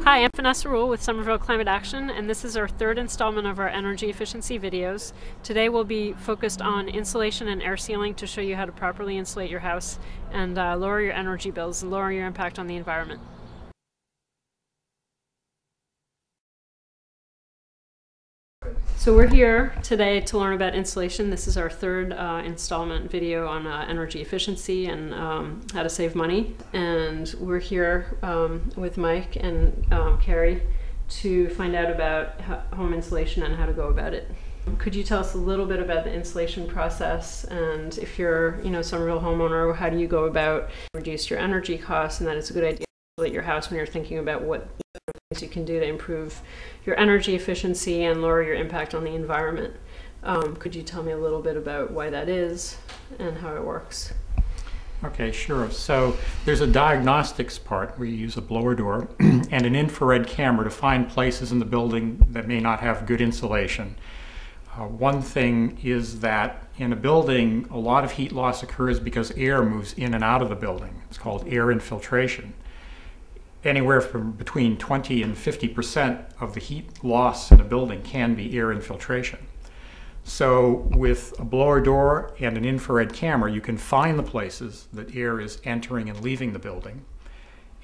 Hi, I'm Vanessa Rule with Somerville Climate Action, and this is our third installment of our energy efficiency videos. Today we'll be focused on insulation and air sealing to show you how to properly insulate your house and lower your energy bills and lower your impact on the environment. So we're here today to learn about insulation. This is our third installment video on energy efficiency and how to save money. And we're here with Mike and Carrie to find out about home insulation and how to go about it. Could you tell us a little bit about the insulation process, and if you're, some real homeowner, how do you go about reduce your energy costs, and that it's a good idea to insulate your house when you're thinking about what things you can do to improve your energy efficiency and lower your impact on the environment. Could you tell me a little bit about why that is and how it works? Okay, sure. So there's a diagnostics part where you use a blower door and an infrared camera to find places in the building that may not have good insulation. One thing is that in a building, a lot of heat loss occurs because air moves in and out of the building. It's called air infiltration. Anywhere from between 20 and 50% of the heat loss in a building can be air infiltration. So with a blower door and an infrared camera, you can find the places that air is entering and leaving the building.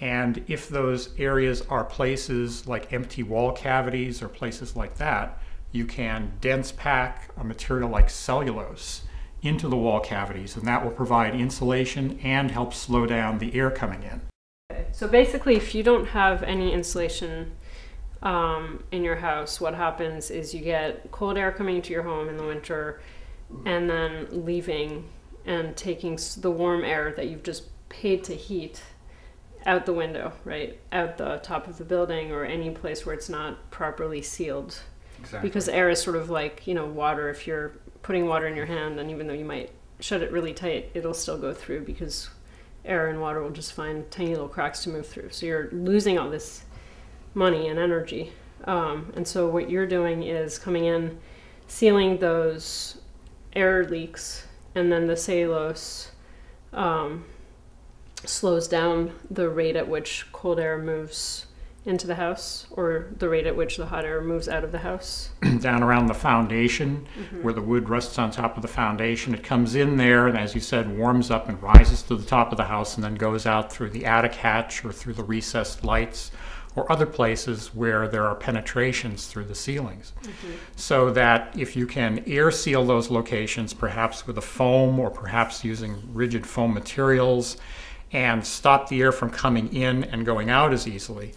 And if those areas are places like empty wall cavities or places like that, you can dense pack a material like cellulose into the wall cavities, and that will provide insulation and help slow down the air coming in. So basically, if you don't have any insulation in your house, what happens is you get cold air coming into your home in the winter and then leaving and taking the warm air that you've just paid to heat out the window, right? Out the top of the building or any place where it's not properly sealed. Exactly. Because air is sort of like, water. If you're putting water in your hand, and even though you might shut it really tight, it'll still go through because air and water will just find tiny little cracks to move through. So you're losing all this money and energy. And so what you're doing is coming in, sealing those air leaks, and then the cellulose slows down the rate at which cold air moves into the house, or the rate at which the hot air moves out of the house. Down around the foundation, where the wood rests on top of the foundation. It comes in there and, as you said, warms up and rises to the top of the house and then goes out through the attic hatch or through the recessed lights or other places where there are penetrations through the ceilings. So that if you can air seal those locations, perhaps with a foam or perhaps using rigid foam materials, and stop the air from coming in and going out as easily,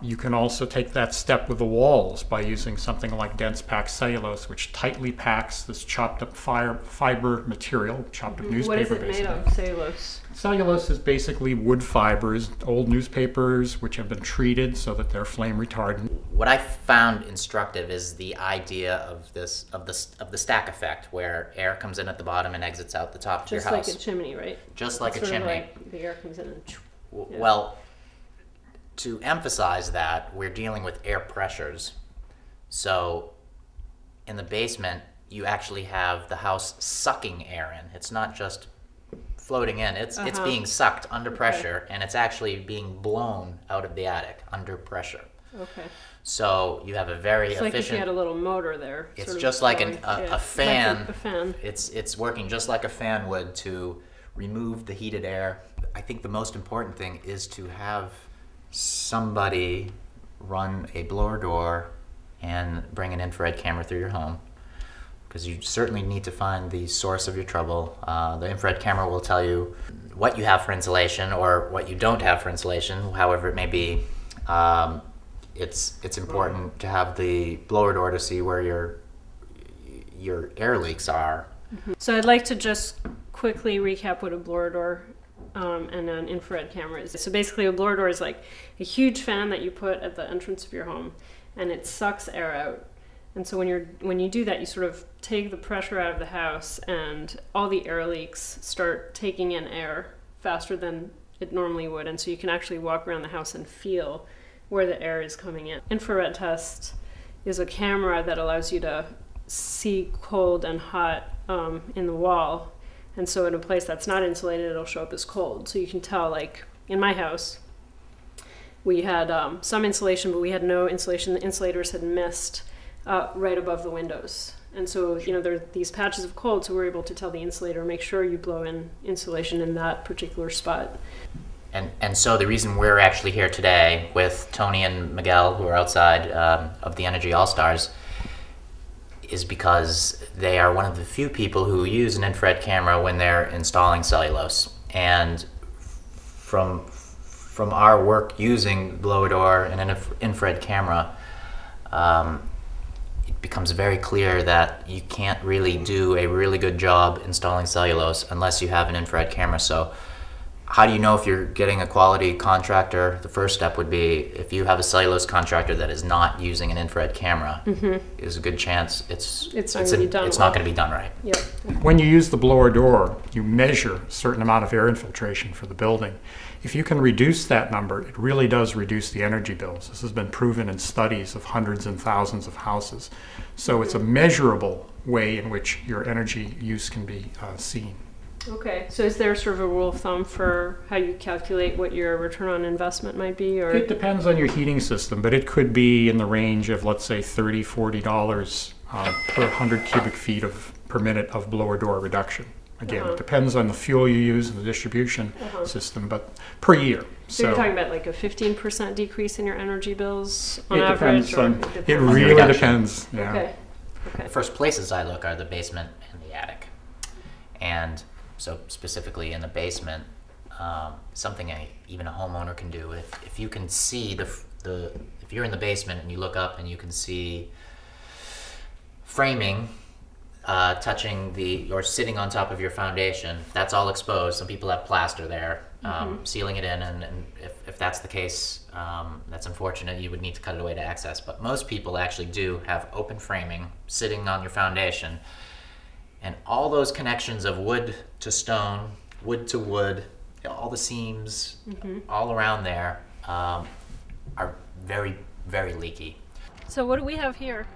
you can also take that step with the walls by using something like dense packed cellulose, which tightly packs this chopped up fiber material, chopped up newspaper. What is it basically. made of, cellulose? Cellulose is basically wood fibers, old newspapers which have been treated so that they're flame retardant. What I found instructive is the idea of the stack effect, where air comes in at the bottom and exits out the top of your house. Just like a chimney, right? Just like a chimney. Like the air comes in and... Yeah. Well, to emphasize that, we're dealing with air pressures. So in the basement, you actually have the house sucking air in. It's not just floating in. It's being sucked under pressure, and it's actually being blown out of the attic under pressure. Okay. So you have a very efficient... Like if you had a little motor there. It's just like a fan. Like a fan. It's working just like a fan would to remove the heated air. I think the most important thing is to have somebody run a blower door and bring an infrared camera through your home, because you certainly need to find the source of your trouble. The infrared camera will tell you what you have for insulation or what you don't have for insulation, however it may be. It's important to have the blower door to see where your air leaks are. So I'd like to just quickly recap what a blower door and an infrared camera is. So basically a blower door is like a huge fan that you put at the entrance of your home, and it sucks air out. And so when you do that, you sort of take the pressure out of the house, and all the air leaks start taking in air faster than it normally would. And so you can actually walk around the house and feel where the air is coming in. Infrared test is a camera that allows you to see cold and hot in the wall. And so in a place that's not insulated, it'll show up as cold. So you can tell, like in my house, we had some insulation, but we had no insulation. The insulators had missed right above the windows. And so, there are these patches of cold, so we're able to tell the insulator, make sure you blow in insulation in that particular spot. And so the reason we're actually here today with Tony and Miguel, who are outside of the Energy All-Stars, is because they are one of the few people who use an infrared camera when they're installing cellulose. And from our work using blower door and an infrared camera, it becomes very clear that you can't really do a really good job installing cellulose unless you have an infrared camera. So how do you know if you're getting a quality contractor? The first step would be if you have a cellulose contractor that is not using an infrared camera, there's a good chance it's not going to be done right. Yep. When you use the blower door, you measure a certain amount of air infiltration for the building. If you can reduce that number, it really does reduce the energy bills. This has been proven in studies of hundreds and thousands of houses. So it's a measurable way in which your energy use can be seen. Okay, so is there sort of a rule of thumb for how you calculate what your return on investment might be? Or it depends on your heating system, but it could be in the range of, let's say, $30, $40 per 100 cubic feet per minute of blower door reduction. Again, it depends on the fuel you use and the distribution system, but per year. So you're talking about like a 15% decrease in your energy bills on it average? Depends it really depends. Yeah. Okay. The first places I look are the basement and the attic. And so specifically in the basement, something even a homeowner can do, if you can see if you're in the basement and you look up and you can see framing touching or sitting on top of your foundation, that's all exposed. Some people have plaster there, sealing it in, and if that's the case, that's unfortunate. You would need to cut it away to access. But most people actually do have open framing sitting on your foundation. And all those connections of wood to stone, wood to wood, all the seams all around there are very, very leaky. So what do we have here?